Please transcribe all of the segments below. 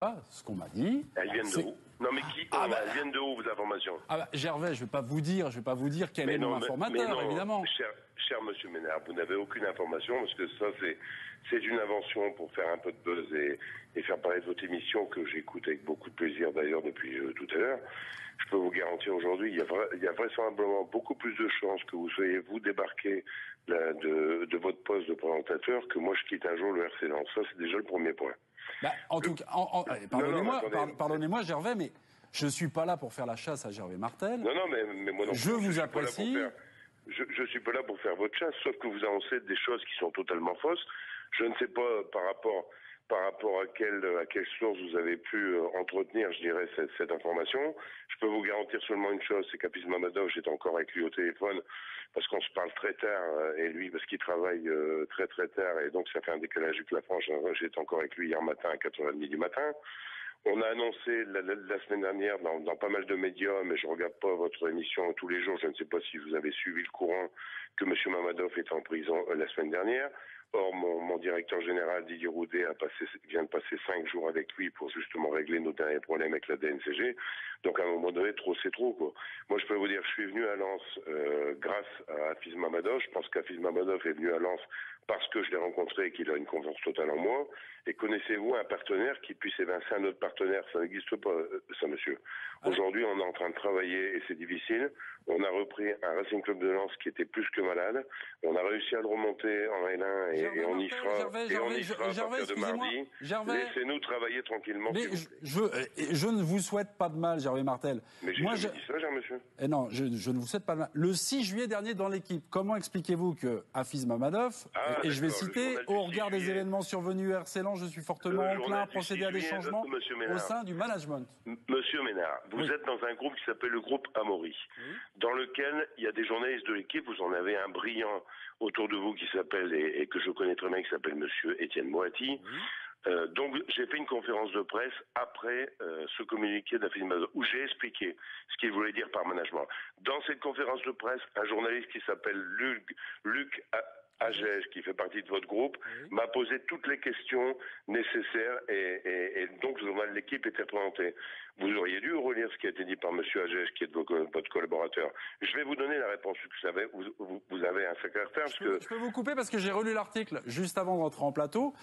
Ah, ce qu'on m'a dit. Elles viennent de où? Non mais qui elles viennent de où vos informations? Gervais, je vais pas vous dire quel est mon informateur, évidemment. Cher monsieur Ménard, vous n'avez aucune information parce que ça c'est une invention pour faire un peu de buzz et faire parler de votre émission que j'écoute avec beaucoup de plaisir d'ailleurs depuis tout à l'heure. Je peux vous garantir aujourd'hui, il y a vraisemblablement beaucoup plus de chances que vous soyez vous débarquer de votre poste de présentateur que moi je quitte un jour le RC Lens. Ça c'est déjà le premier point. En tout cas, pardonnez-moi, Gervais, mais je suis pas là pour faire la chasse à Gervais Martel. Non, mais moi non plus. Je vous apprécie. Je suis pas là pour faire votre chasse, sauf que vous annoncez des choses qui sont totalement fausses. Je ne sais pas par rapport à quelle source vous avez pu entretenir, je dirais, cette information. Je peux vous garantir seulement une chose, c'est qu'Hafiz Mamadov, j'étais encore avec lui au téléphone, parce qu'on se parle très tard, et lui, parce qu'il travaille très très tard, et donc ça fait un décalage avec la France. J'étais encore avec lui hier matin à 4h30 du matin. On a annoncé la semaine dernière dans pas mal de médias, mais je regarde pas votre émission tous les jours, je ne sais pas si vous avez suivi le courant, que M. Mamadov est en prison la semaine dernière. Or, mon directeur général, Didier Roudet, vient de passer 5 jours avec lui pour justement régler nos derniers problèmes avec la DNCG. Donc, à un moment donné, trop, c'est trop, quoi. Moi, je peux vous dire, je suis venu à Lens grâce à Hafiz Mamadov. Je pense qu'Hafiz Mamadov est venu à Lens parce que je l'ai rencontré et qu'il a une confiance totale en moi. Et connaissez-vous un partenaire qui puisse évincer un autre partenaire? Ça n'existe pas, ça, monsieur. Aujourd'hui, on est en train de travailler et c'est difficile. On a repris un Racing Club de Lens qui était plus que malade. On a réussi à le remonter en L1 et on y sera à partir de mardi. Laissez-nous travailler tranquillement. Mais je ne vous souhaite pas de mal, Gervais Martel. Mais j'ai dit ça, cher monsieur. Non, je ne vous souhaite pas de mal. Le 6 juillet dernier, dans l'équipe, comment expliquez-vous que Hafiz Mamadov, et je vais citer, au regard des événements survenus à RC Lens, je suis fortement enclin à procéder à des changements au sein du management. Monsieur Ménard, vous êtes dans un groupe qui s'appelle le groupe Amaury, dans lequel il y a des journalistes de l'équipe. Vous en avez un brillant autour de vous qui s'appelle, et que je connais très bien, qui s'appelle monsieur Étienne Moati. Donc j'ai fait une conférence de presse après ce communiqué d'Hafiz Mamadov où j'ai expliqué ce qu'il voulait dire par management. Dans cette conférence de presse, un journaliste qui s'appelle Luc Agege, qui fait partie de votre groupe, m'a posé toutes les questions nécessaires et donc le journal de l'équipe était présenté. Vous auriez dû relire ce qui a été dit par monsieur Agege, qui est votre collaborateur. Je vais vous donner la réponse. Vous avez un secrétaire. Je peux vous couper parce que j'ai relu l'article juste avant de rentrer en plateau.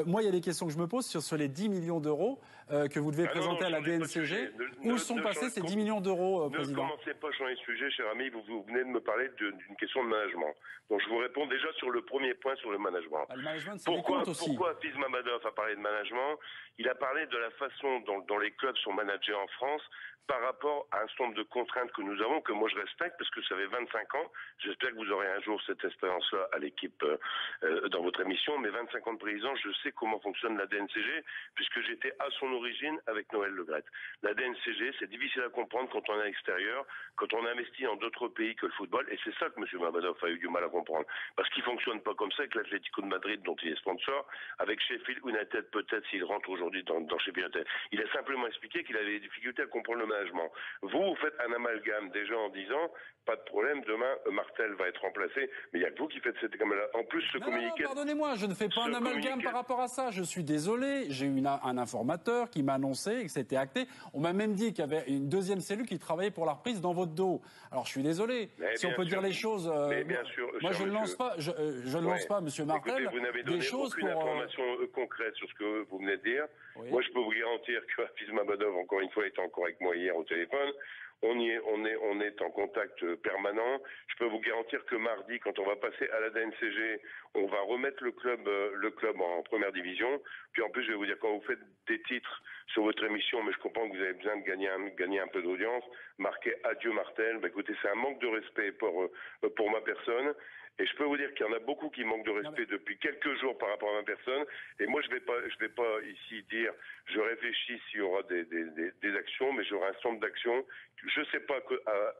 Moi, il y a des questions que je me pose sur les 10 millions d'euros que vous devez présenter à la DNCG. Où sont passés ces 10 millions d'euros, Président? Ne commencez pas à changer de sujet, cher ami. Vous venez de me parler d'une question de management. Donc je vous réponds déjà sur le premier point, sur le management. Le management, c'est des comptes aussi. Pourquoi Hafiz Mamadov a parlé de management? Il a parlé de la façon dont les clubs sont managés en France par rapport à un certain nombre de contraintes que nous avons, que moi je respecte, parce que ça fait 25 ans. J'espère que vous aurez un jour cette expérience-là à l'équipe dans votre émission. Mais 25 ans de président, je sais comment fonctionne la DNCG, puisque j'étais à son origine avec Noël Le Graët. La DNCG, c'est difficile à comprendre quand on est à l'extérieur, quand on investit dans d'autres pays que le football, et c'est ça que M. Mamadov a eu du mal à comprendre. Parce qu'il fonctionne pas comme ça avec l'Atlético de Madrid, dont il est sponsor, avec Sheffield United, peut-être s'il rentre aujourd'hui dans Sheffield United. Il a simplement expliqué qu'il avait des difficultés à comprendre le management. Vous faites un amalgame déjà en disant, pas de problème, demain, Martel va être remplacé, mais il n'y a que vous qui faites cette amalgame. En plus, ce communiqué... Non, pardonnez-moi, je ne fais pas un amalgame par rapport à ça. Je suis désolé, j'ai eu un informateur qui m'a annoncé que c'était acté. On m'a même dit qu'il y avait une deuxième cellule qui travaillait pour la reprise dans votre dos. Alors, je suis désolé. Si on peut dire les choses... mais bien sûr, moi, je ne lance pas, je ne lance pas, Monsieur Martel, écoutez, vous n'avez donné aucune information concrète sur ce que vous venez de dire. Oui. Moi, je peux vous garantir que Hafiz Mamadov, encore une fois, était encore avec moi hier au téléphone. On est en contact permanent. Je peux vous garantir que mardi, quand on va passer à la DNCG, on va remettre le club en première division. Puis en plus, je vais vous dire, quand vous faites des titres sur votre émission, mais je comprends que vous avez besoin de gagner un peu d'audience, marquez Adieu Martel. Écoutez, c'est un manque de respect pour ma personne. Et je peux vous dire qu'il y en a beaucoup qui manquent de respect depuis quelques jours par rapport à ma personne. Et moi, je vais pas ici dire, je réfléchis s'il y aura des actions, mais j'aurai un certain nombre d'actions. Je sais pas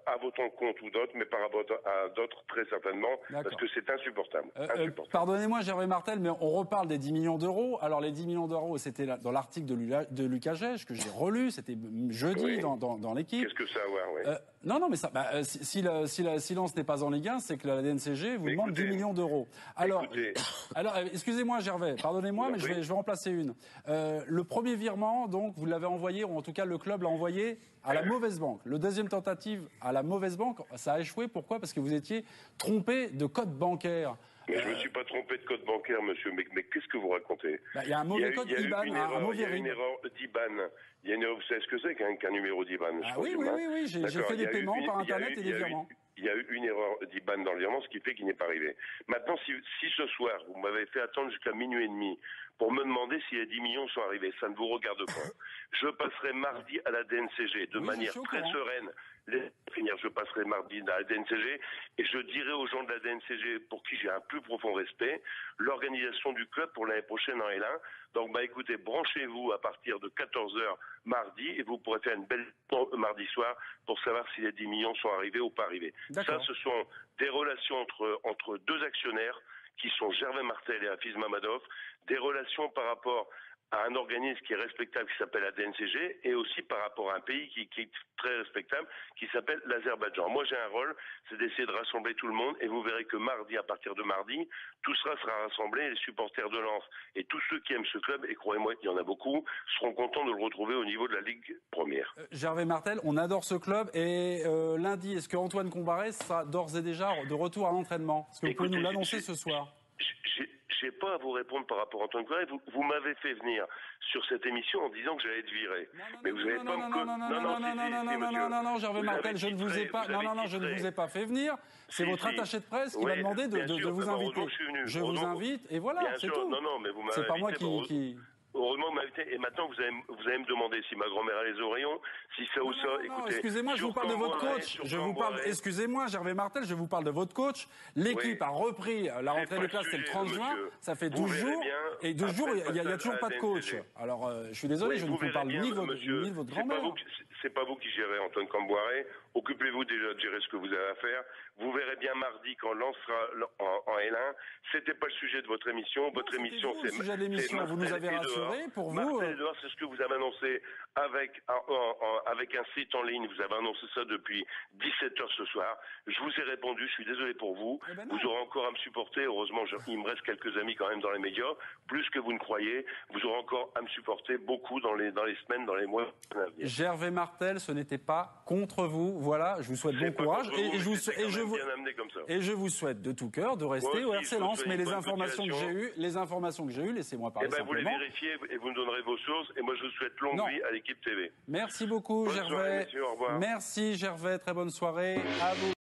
à votre compte ou d'autres, mais par rapport à d'autres, très certainement, parce que c'est insupportable. Pardonnez-moi, Gervais Martel, mais on reparle des 10 millions d'euros. Alors, les 10 millions d'euros, c'était dans l'article de Luc Agege, que j'ai relu, c'était jeudi dans l'équipe. Qu'est-ce que ça a à voir, non, mais ça, si Lens n'est pas en Ligue 1, c'est que la DNCG vous demande 10 millions d'euros. Alors, excusez-moi, Gervais, pardonnez-moi, mais je vais remplacer une. Le premier premier virement, donc, vous l'avez envoyé, ou en tout cas le club l'a envoyé à la mauvaise banque. Le deuxième tentative à la mauvaise banque, ça a échoué. Pourquoi? Parce que vous étiez trompé de code bancaire. Mais je ne me suis pas trompé de code bancaire, monsieur. Mais qu'est-ce que vous racontez? Il y a un mauvais code IBAN, un mauvais RIB. Il y a une erreur d'IBAN. Vous savez ce que c'est qu'un numéro d'IBAN? Oui. J'ai fait des paiements par Internet et des virements. Il y a eu une erreur d'IBAN dans le virement, ce qui fait qu'il n'est pas arrivé. Maintenant, si ce soir, vous m'avez fait attendre jusqu'à minuit et demi pour me demander si les 10 millions sont arrivés, ça ne vous regarde pas. Je passerai mardi à la DNCG de manière très sereine. Je passerai mardi à la DNCG et je dirai aux gens de la DNCG, pour qui j'ai un plus profond respect, l'organisation du club pour l'année prochaine en L1. Donc, écoutez, branchez-vous à partir de 14h mardi et vous pourrez faire une belle mardi soir pour savoir si les 10 millions sont arrivés ou pas arrivés. Ça, ce sont des relations entre deux actionnaires qui sont Gervais Martel et Hafiz Mamadov, des relations par rapport à un organisme qui est respectable, qui s'appelle la DNCG, et aussi par rapport à un pays qui est très respectable, qui s'appelle l'Azerbaïdjan. Moi, j'ai un rôle, c'est d'essayer de rassembler tout le monde, et vous verrez que mardi, à partir de mardi, tout sera rassemblé, les supporters de Lens et tous ceux qui aiment ce club, et croyez-moi qu'il y en a beaucoup, seront contents de le retrouver au niveau de la Ligue première. Gervais Martel, on adore ce club, et lundi, est-ce que Antoine Combaré sera d'ores et déjà de retour à l'entraînement? Est-ce que vous pouvez nous l'annoncer ce soir? Je n'ai pas à vous répondre par rapport à Antoine Combaré. Vous m'avez fait venir sur cette émission en disant que j'allais être viré. Mais vous n'avez pas non, Gervais Martel, je ne vous ai pas. Non, je ne vous ai pas fait venir. C'est votre attaché de presse qui m'a demandé de vous inviter. Je vous invite et voilà, c'est tout. Non, mais vous m'avez invité. C'est pas moi qui. Heureusement, vous m'avez invité. Et maintenant, vous allez me demander si ma grand-mère a les oreillons, si ça ou ça. Écoutez, excusez-moi, je vous parle de votre coach. Excusez-moi, Gervais Martel, je vous parle de votre coach. L'équipe a repris la rentrée des classes, c'est le 30 juin. Ça fait 12 jours. Et 12 jours, il n'y a toujours pas de coach. Alors, je suis désolé, je ne vous parle ni de votre grand-mère. C'est pas vous qui gérez Antoine Combaré. Occupez-vous déjà de gérer ce que vous avez à faire. Vous verrez bien mardi quand Lens sera en L1. C'était pas le sujet de votre émission. Votre émission, c'est le sujet de l'émission. Vous nous avez rassuré. Pour vous, c'est ce que vous avez annoncé avec un site en ligne. Vous avez annoncé ça depuis 17h ce soir. Je vous ai répondu. Je suis désolé pour vous. Vous aurez encore à me supporter. Heureusement, il me reste quelques amis quand même dans les médias, plus que vous ne croyez. Vous aurez encore à me supporter beaucoup dans les semaines, dans les mois à venir. Gervais Martel, ce n'était pas contre vous. Voilà, je vous souhaite bon courage et je vous souhaite de tout cœur de rester au RC Lens. Mais les informations que j'ai eues, laissez-moi parler simplement. Vous les vérifiez et vous me donnerez vos sources. Et moi, je vous souhaite longue vie à l'équipe TV. Merci beaucoup, Gervais. Bonne soirée, messieurs, au revoir. Merci, Gervais. Très bonne soirée à vous.